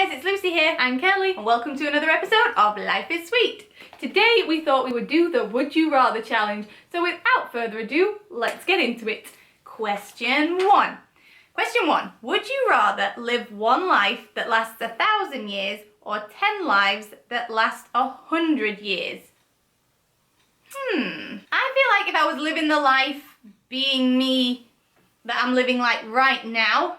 guys, it's Lucy here. And Kelly. And welcome to another episode of Life is Sweet. Today we thought we would do the Would You Rather challenge. So without further ado, let's get into it. Question one. Would you rather live one life that lasts 1,000 years or 10 lives that last 100 years? I feel like if I was living the life being me that I'm living like right now,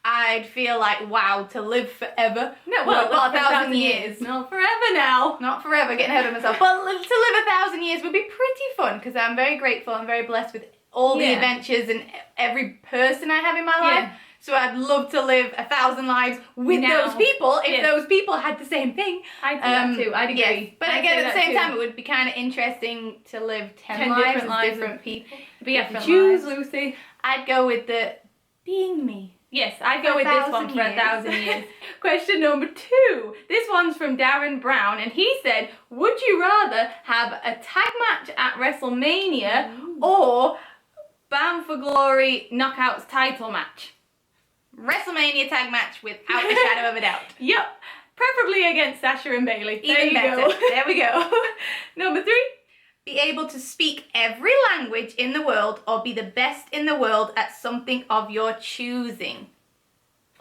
I'd feel like, wow, to live forever. No, well, not 1,000 years. Not forever now. Not forever, getting ahead of myself. But to live 1,000 years would be pretty fun because I'm very grateful and very blessed with all the adventures and every person I have in my life. So I'd love to live 1,000 lives with those people if those people had the same thing. I'd do that too. I'd agree. Yes. But again, at the same time, it would be kind of interesting to live 10 lives with different people. But you have to choose, Lucy. I'd go with the being me. Yes, I'd go with this one for 1,000 years. Question number 2. This one's from Darren Brown, and he said, would you rather have a tag match at WrestleMania or Bound for Glory Knockouts title match? WrestleMania tag match without a shadow of a doubt. Yep. Preferably against Sasha and Bayley. Even better. There we go. Number 3. Be able to speak every language in the world or be the best in the world at something of your choosing.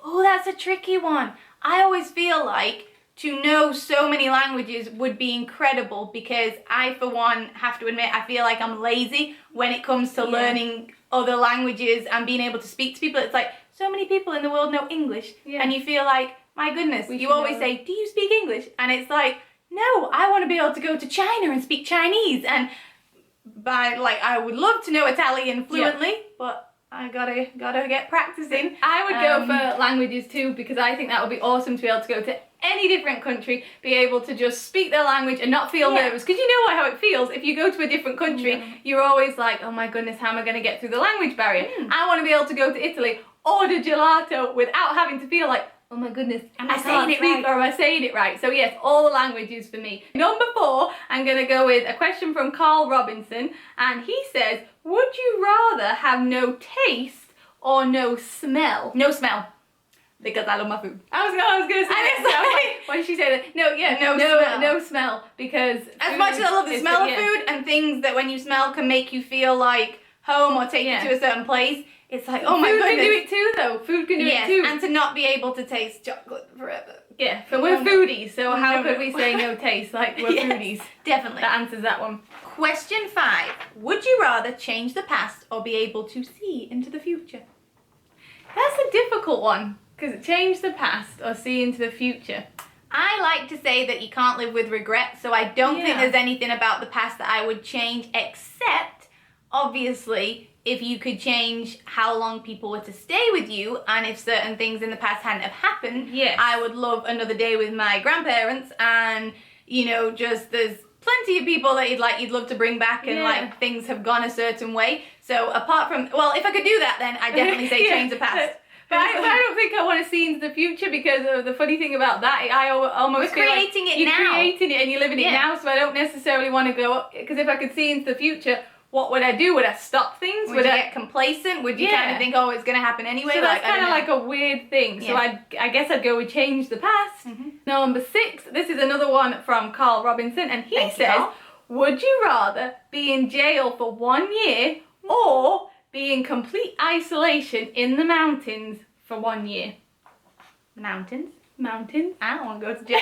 Oh, that's a tricky one. I always feel like to know so many languages would be incredible because I, for one, have to admit, I feel like I'm lazy when it comes to learning other languages and being able to speak to people. It's like so many people in the world know English and you feel like, my goodness, you always say, do you speak English? And it's like, no, I want to be able to go to China and speak Chinese, and I would love to know Italian fluently, but I gotta get practicing. I would go for languages too because I think that would be awesome to be able to go to any different country, be able to just speak their language and not feel nervous. Because you know how it feels if you go to a different country, you're always like, oh my goodness, how am I going to get through the language barrier? I want to be able to go to Italy, order gelato without having to feel like, oh my goodness, am I saying it right? Or am I saying it right? So yes, all the languages for me. Number 4, I'm going to go with a question from Carl Robinson, and he says, would you rather have no taste or no smell? No smell. Because I love my food. I was going to say that. Why did she say that? No smell. Because as much as I love the smell of food and things that when you smell can make you feel like home or take you to a certain place, it's like, oh my goodness. Food can do it too, though. Food can do it too. And to not be able to taste chocolate forever. Yeah, but we're foodies, so how could we say no taste? Like, we're foodies. Definitely. That answers that one. Question 5. Would you rather change the past or be able to see into the future? That's a difficult one, because change the past or see into the future. I like to say that you can't live with regret, so I don't think there's anything about the past that I would change, except, obviously, if you could change how long people were to stay with you, and if certain things in the past hadn't have happened, I would love another day with my grandparents, and, you know, just there's plenty of people that you'd love to bring back, and like things have gone a certain way. So apart from, well, if I could do that, then I'd definitely say change the past. But I don't think I want to see into the future because of the funny thing about that, I almost feel like you're creating it and you're living it now, so I don't necessarily want to go, because if I could see into the future, what would I do? Would I stop things? Would I get complacent? Would you kind of think, oh, it's going to happen anyway? So that's kind of like a weird thing. So I guess I'd go with change the past. Number 6, this is another one from Carl Robinson, and he says, would you rather be in jail for 1 year or be in complete isolation in the mountains for 1 year? Mountains? Mountains? I don't want to go to jail.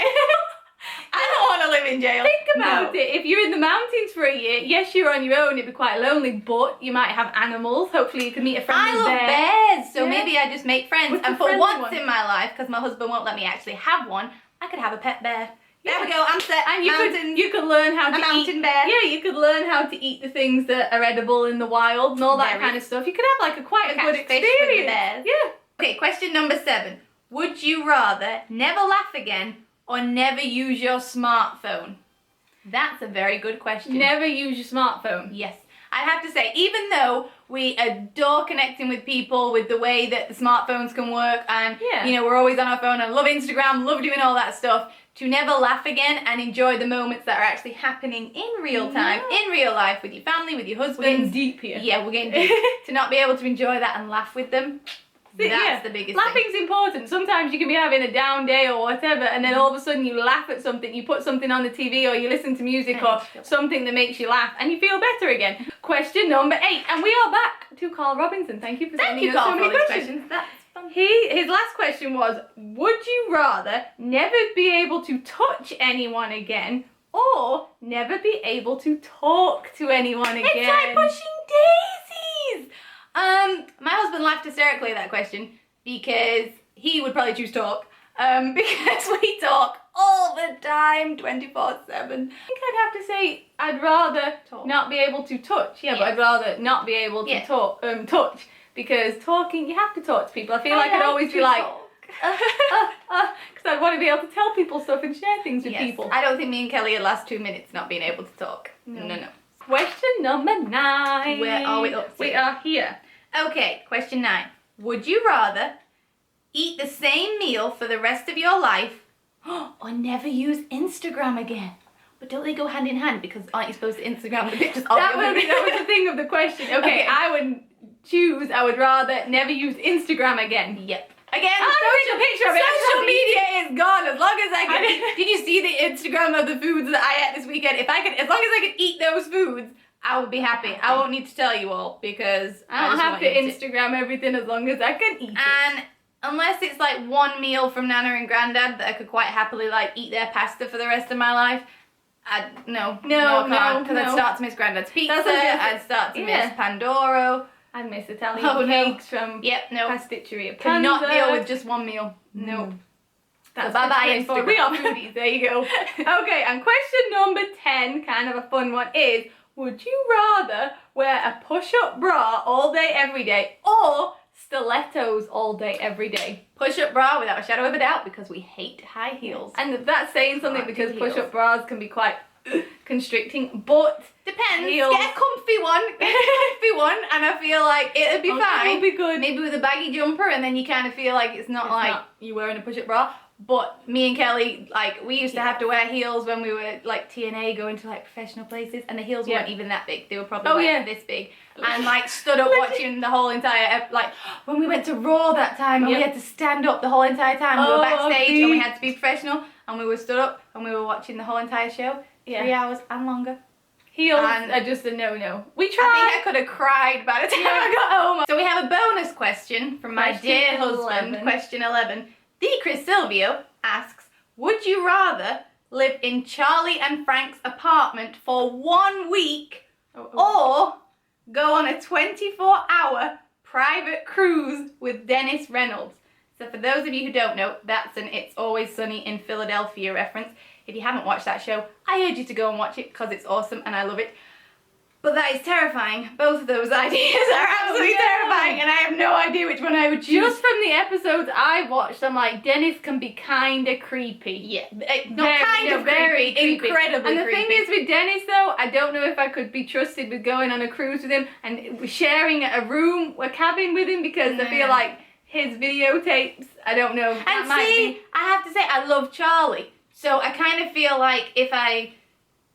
I don't want to live in jail. Think about it. If you're in the mountains for a year, yes, you're on your own, it'd be quite lonely, but you might have animals. Hopefully you can meet a friendly bear. I love bears, so maybe I just make friends. And for once in my life, because my husband won't let me actually have one, I could have a pet bear. There we go, I'm set. And you could learn how to eat. Mountain bear. Yeah, you could learn how to eat the things that are edible in the wild and all that kind of stuff. You could have like quite a good experience. Fish with the bears. Yeah. Okay, question number 7. Would you rather never laugh again or never use your smartphone? That's a very good question. Never use your smartphone. Yes. I have to say, even though we adore connecting with people with the way that the smartphones can work, and you know, we're always on our phone, and love Instagram, love doing all that stuff, to never laugh again and enjoy the moments that are actually happening in real time, in real life, with your family, with your husband. We're getting deep here. Yeah, we're getting deep. To not be able to enjoy that and laugh with them, That's the biggest thing. Laughing's important. Sometimes you can be having a down day or whatever, and then all of a sudden you laugh at something, you put something on the TV or you listen to music And or you feel something that makes you laugh, and you feel better again. Question number 8, and we are back to Carl Robinson. Thank you for Thank sending you, us Carl, so for many all these questions. That's fun. His last question was, would you rather never be able to touch anyone again or never be able to talk to anyone again? It's like pushing daisies. My husband laughed hysterically at that question because he would probably choose talk. Because we talk all the time, 24/7. I think I'd have to say I'd rather Talk. not be able to touch. Yeah, but Yeah. I'd rather not be able to Yeah. talk. Touch, because talking, you have to talk to people. I feel like I'd always be like, because I'd want to be able to tell people stuff and share things with Yes. people. I don't think me and Kelly would last 2 minutes not being able to talk. No. Question number 9. Where are we up to? We are here. Okay, question 9. Would you rather eat the same meal for the rest of your life or never use Instagram again? But don't they go hand in hand? Because aren't you supposed to Instagram the pictures of That your was the thing of the question. Okay, Okay. I would rather never use Instagram again. Yep. Again, Take a picture of it. social media is gone as long as I I can. didn't- Did you see the Instagram of the foods that I ate this weekend? As long as I could eat those foods, I would be happy. I won't need to tell you all because I don't just have want to you Instagram everything as long as I can eat it. And unless it's like one meal from Nana and Grandad that I could quite happily like eat their pasta for the rest of my life, I can't, because I'd start to miss Grandad's pizza. That's what I'm I'd start to Yeah. miss Pandoro. I miss Italian Oh, no. cakes from Yep, no. Pasticceria Could not Panza. deal with just one meal. No. That's Bye-bye, bye bye. Instagram. We are foodies. There you go. Okay, and question number 10, kind of a fun one, is: would you rather wear a push-up bra all day, every day, or stilettos all day, every day? Push-up bra without a shadow of a doubt because we hate high heels. And that's saying something Can't do because heels. push-up bras can be quite constricting, but Depends. Heels. Get a comfy one. Get a comfy one, and I feel like it'd be fine. it'll be good. Maybe with a baggy jumper, and then you kind of feel like it's not It's like not. you wearing a push-up bra. But me and Kelly, like, we used to have to wear heels when we were like TNA, going to like professional places, and the heels Yeah. weren't even that big. They were probably Oh, like yeah. this big, and like stood up watching the whole entire like when we went to Raw that time, and we Yep. had to stand up the whole entire time. We Oh, were backstage, and we the- had to be professional, and we were stood up, and we were watching the whole entire show, 3 hours and longer. Heels And- are just a no-no. We I tried. think I could have cried by the time I got home. So we have a bonus question from my Question dear husband, 11. question 11. The Chris Silvio asks, would you rather live in Charlie and Frank's apartment for 1 week or go on a 24-hour private cruise with Dennis Reynolds? So for those of you who don't know, that's an It's Always Sunny in Philadelphia reference. If you haven't watched that show, I urge you to go and watch it because it's awesome and I love it. But that is terrifying. Both of those ideas are absolutely no. terrifying, and I have no idea which one I would choose. Just from the episodes I watched, I'm like, Dennis can be kinda creepy. Yeah, not kind of very creepy, creepy. incredibly And the creepy. thing is with Dennis though, I don't know if I could be trusted with going on a cruise with him and sharing a room, a cabin with him, because I feel No. like his videotapes, I don't know. that And might see, be. I have to say, I love Charlie. So I kind of feel like if I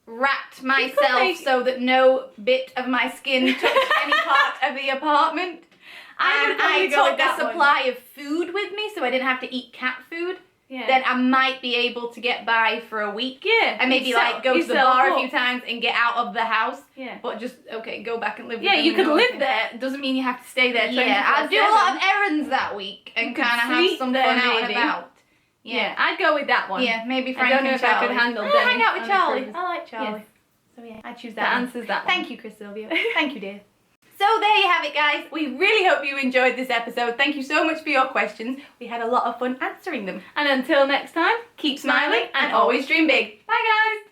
wrapped myself make- so that no bit of my skin touched any part of the apartment, I would and probably I go with took that a one. supply of food with me so I didn't have to eat cat food, Yeah. then I might be able to get by for a week. Yeah. And maybe like go to the bar a few times and get out of the house. Yeah. But just, okay, go back and live with Yeah, them, you could know? live there. Doesn't mean you have to stay there 24/7. Yeah, I'll do a lot of errands that week and You could kind of have sleep some there, fun out and maybe. about. Yeah, I'd go with that one. Yeah, maybe I Frank don't know and if I Charlie. could handle I'll hang Dennis out with on a Charlie. cruise. I like Charlie. Yes. So yeah, I choose That that one. answers that one. Thank you, Chris Silvio. Thank you, dear. So there you have it, guys. We really hope you enjoyed this episode. Thank you so much for your questions. We had a lot of fun answering them. And until next time, Keep smiling and always dream big. Bye, guys.